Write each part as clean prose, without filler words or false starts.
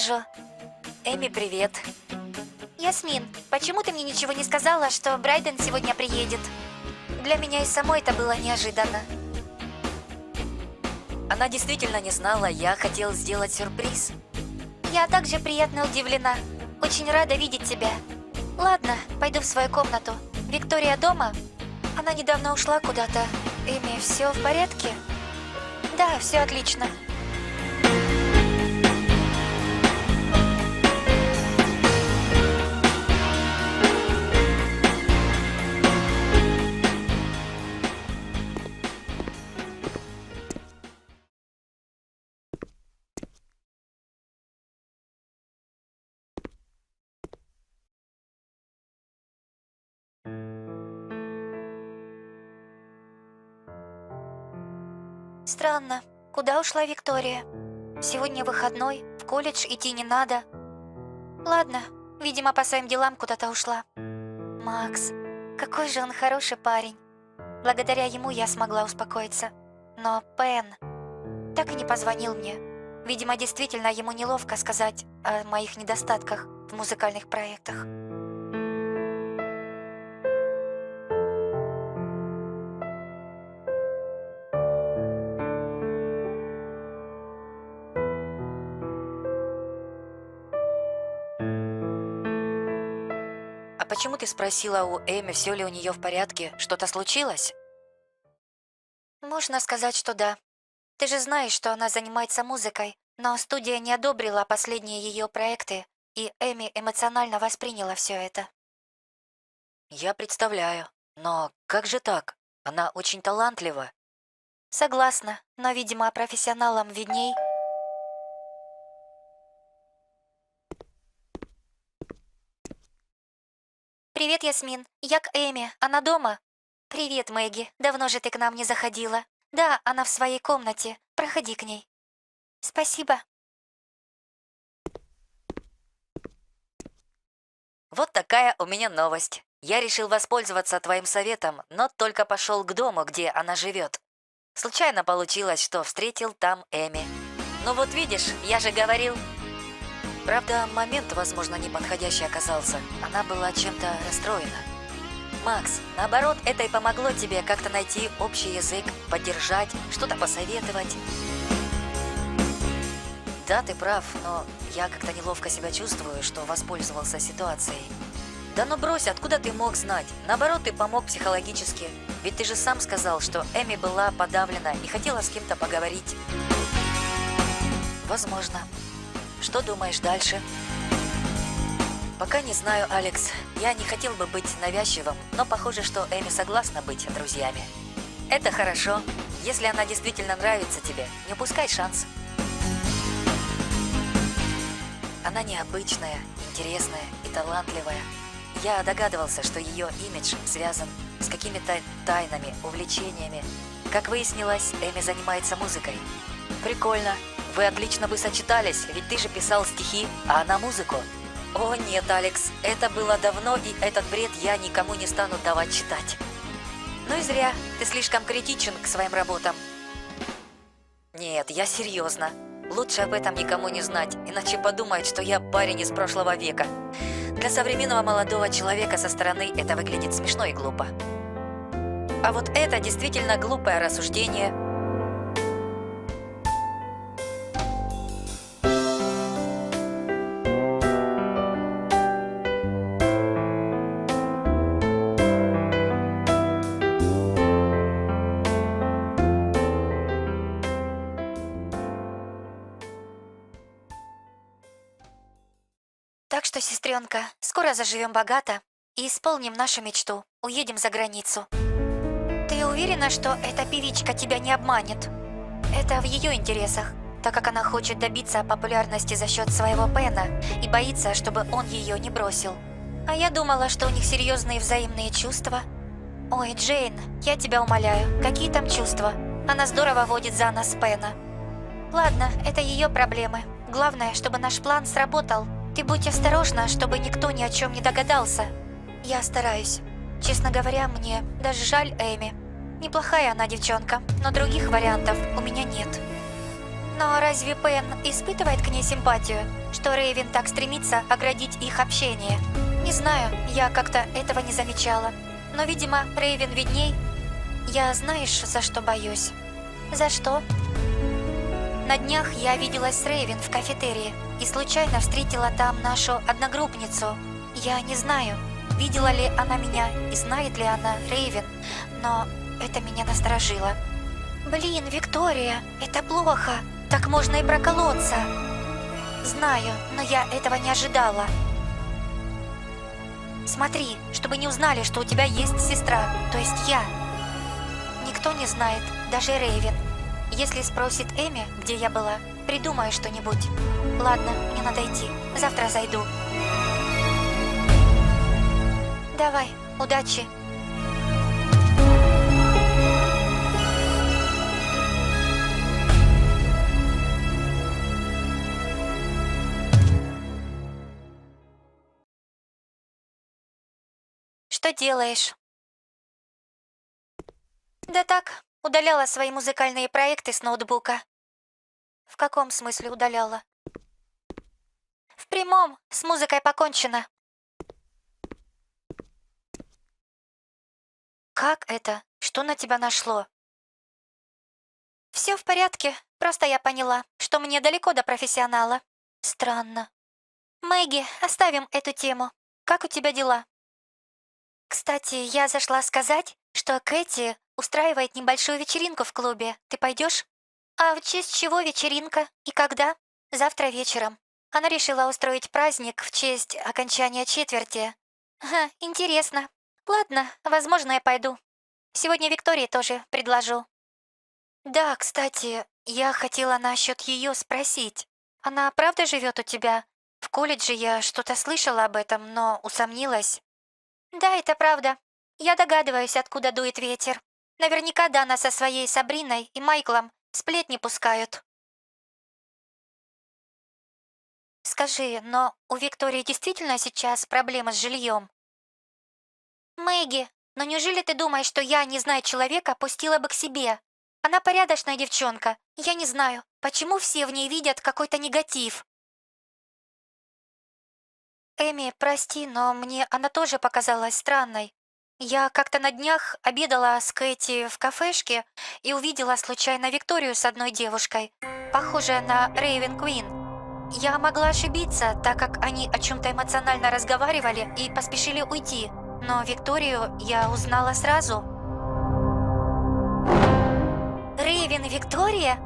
вижу. Эми, привет. Ясмин, почему ты мне ничего не сказала, что Брайден сегодня приедет? Для меня и самой это было неожиданно. Она действительно не знала, я хотел сделать сюрприз. Я также приятно удивлена. Очень рада видеть тебя. Ладно, пойду в свою комнату. Виктория дома? Она недавно ушла куда-то. Эми, все в порядке? Да, все отлично. Странно, куда ушла Виктория? Сегодня выходной, в колледж идти не надо. Ладно, видимо, по своим делам куда-то ушла. Макс, какой же он хороший парень. Благодаря ему я смогла успокоиться. Но Пен так и не позвонил мне. Видимо, действительно ему неловко сказать о моих недостатках в музыкальных проектах. А почему ты спросила у Эми, все ли у нее в порядке? Что-то случилось? Можно сказать, что да. Ты же знаешь, что она занимается музыкой, но студия не одобрила последние ее проекты, и Эми эмоционально восприняла все это. Я представляю. Но как же так? Она очень талантлива. Согласна, но, видимо, профессионалам видней. Привет, Ясмин. Я к Эми. Она дома? Привет, Мэгги. Давно же ты к нам не заходила. Да, она в своей комнате. Проходи к ней. Спасибо. Вот такая у меня новость. Я решил воспользоваться твоим советом, но только пошел к дому, где она живет. Случайно получилось, что встретил там Эми. Ну вот видишь, я же говорил. Правда, момент, возможно, неподходящий оказался. Она была чем-то расстроена. Макс, наоборот, это и помогло тебе как-то найти общий язык, поддержать, что-то посоветовать. Да, ты прав, но я как-то неловко себя чувствую, что воспользовался ситуацией. Да ну брось, откуда ты мог знать? Наоборот, ты помог психологически. Ведь ты же сам сказал, что Эми была подавлена и хотела с кем-то поговорить. Возможно. Что думаешь дальше? Пока не знаю, Алекс. Я не хотел бы быть навязчивым, но похоже, что Эми согласна быть друзьями. Это хорошо. Если она действительно нравится тебе, не упускай шанс. Она необычная, интересная и талантливая. Я догадывался, что ее имидж связан с какими-то тайнами, увлечениями. Как выяснилось, Эми занимается музыкой. Прикольно. Вы отлично бы сочетались, ведь ты же писал стихи, а она музыку. О нет, Алекс, это было давно, и этот бред я никому не стану давать читать. Ну и зря, ты слишком критичен к своим работам. Нет, я серьезно. Лучше об этом никому не знать, иначе подумают, что я парень из прошлого века. Для современного молодого человека со стороны это выглядит смешно и глупо. А вот это действительно глупое рассуждение. Так что, сестренка, скоро заживем богато и исполним нашу мечту. Уедем за границу. Ты уверена, что эта певичка тебя не обманет? Это в ее интересах, так как она хочет добиться популярности за счет своего Пена и боится, чтобы он ее не бросил. А я думала, что у них серьезные взаимные чувства. Ой, Джейн, я тебя умоляю, какие там чувства? Она здорово водит за нас Пена. Ладно, это ее проблемы. Главное, чтобы наш план сработал. Ты будь осторожна, чтобы никто ни о чем не догадался. Я стараюсь. Честно говоря, мне даже жаль Эми. Неплохая она девчонка, но других вариантов у меня нет. Но разве Пен испытывает к ней симпатию, что Рейвен так стремится оградить их общение? Не знаю, я как-то этого не замечала. Но, видимо, Рейвен видней. Я знаешь, за что боюсь? За что? На днях я виделась с Рейвен в кафетерии и случайно встретила там нашу одногруппницу. Я не знаю, видела ли она меня и знает ли она Рейвен, но это меня насторожило. Блин, Виктория, это плохо. Так можно и проколоться. Знаю, но я этого не ожидала. Смотри, чтобы не узнали, что у тебя есть сестра, то есть я. Никто не знает, даже Рейвен. Если спросит Эми, где я была, придумаю что-нибудь. Ладно, мне надо идти. Завтра зайду. Давай, удачи. Что делаешь? Да так, удаляла свои музыкальные проекты с ноутбука. В каком смысле удаляла? В прямом, с музыкой покончено. Как это? Что на тебя нашло? Все в порядке, просто я поняла, что мне далеко до профессионала. Странно. Мэгги, оставим эту тему. Как у тебя дела? Кстати, я зашла сказать, что Кэти устраивает небольшую вечеринку в клубе. Ты пойдешь? А в честь чего вечеринка? И когда? Завтра вечером. Она решила устроить праздник в честь окончания четверти. Ха, интересно. Ладно, возможно, я пойду. Сегодня Виктории тоже предложу. Да, кстати, я хотела насчет ее спросить. Она правда живет у тебя? В колледже я что-то слышала об этом, но усомнилась. Да, это правда. Я догадываюсь, откуда дует ветер. Наверняка Дана со своей Сабриной и Майклом сплетни пускают. Скажи, но у Виктории действительно сейчас проблемы с жильем? Мэгги, но неужели ты думаешь, что я, не зная человека, пустила бы к себе? Она порядочная девчонка. Я не знаю, почему все в ней видят какой-то негатив. Эми, прости, но мне она тоже показалась странной. Я как-то на днях обедала с Кэти в кафешке и увидела случайно Викторию с одной девушкой, похожая на Рейвен Куин. Я могла ошибиться, так как они о чем-то эмоционально разговаривали и поспешили уйти, но Викторию я узнала сразу. Рейвен и Виктория?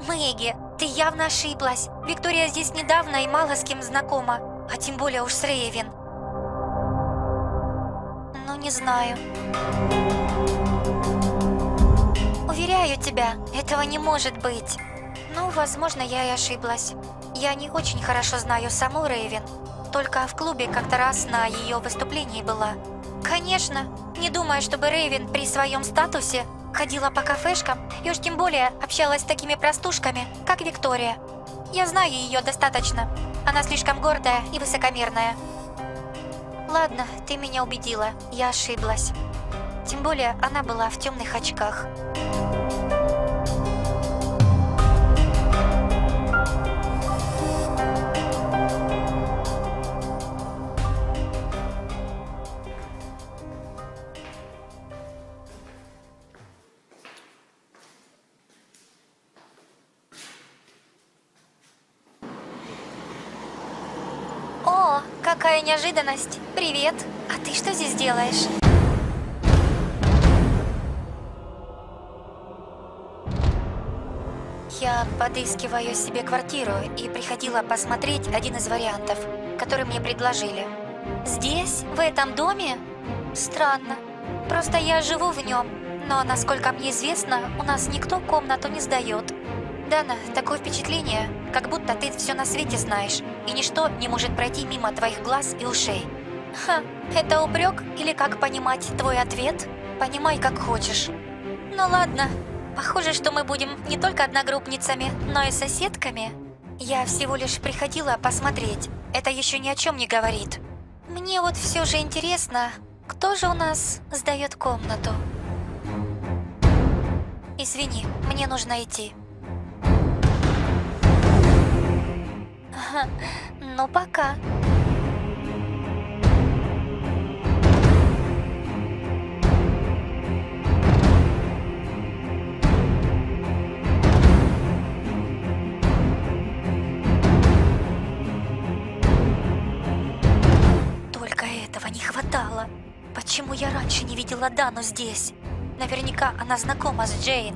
Мэгги, ты явно ошиблась. Виктория здесь недавно и мало с кем знакома, а тем более уж с Рейвен. Ну, не знаю. Уверяю тебя, этого не может быть. Ну, возможно, я и ошиблась. Я не очень хорошо знаю саму Рейвен. Только в клубе как-то раз на ее выступлении была. Конечно, не думаю, чтобы Рейвен при своем статусе ходила по кафешкам и уж тем более общалась с такими простушками, как Виктория. Я знаю ее достаточно. Она слишком гордая и высокомерная. Ладно, ты меня убедила, я ошиблась. Тем более она была в темных очках. О, какая неожиданность! Привет! А ты что здесь делаешь? Я подыскиваю себе квартиру и приходила посмотреть один из вариантов, который мне предложили. Здесь, в этом доме? Странно. Просто я живу в нем, но, насколько мне известно, у нас никто комнату не сдает. Дана, такое впечатление, как будто ты все на свете знаешь, и ничто не может пройти мимо твоих глаз и ушей. Ха, это упрек или как понимать твой ответ? Понимай, как хочешь. Ну ладно, похоже, что мы будем не только одногруппницами, но и соседками. Я всего лишь приходила посмотреть, это еще ни о чем не говорит. Мне вот все же интересно, кто же у нас сдает комнату? Извини, мне нужно идти. Ну, пока. Только этого не хватало. Почему я раньше не видела Дану здесь? Наверняка она знакома с Джейн.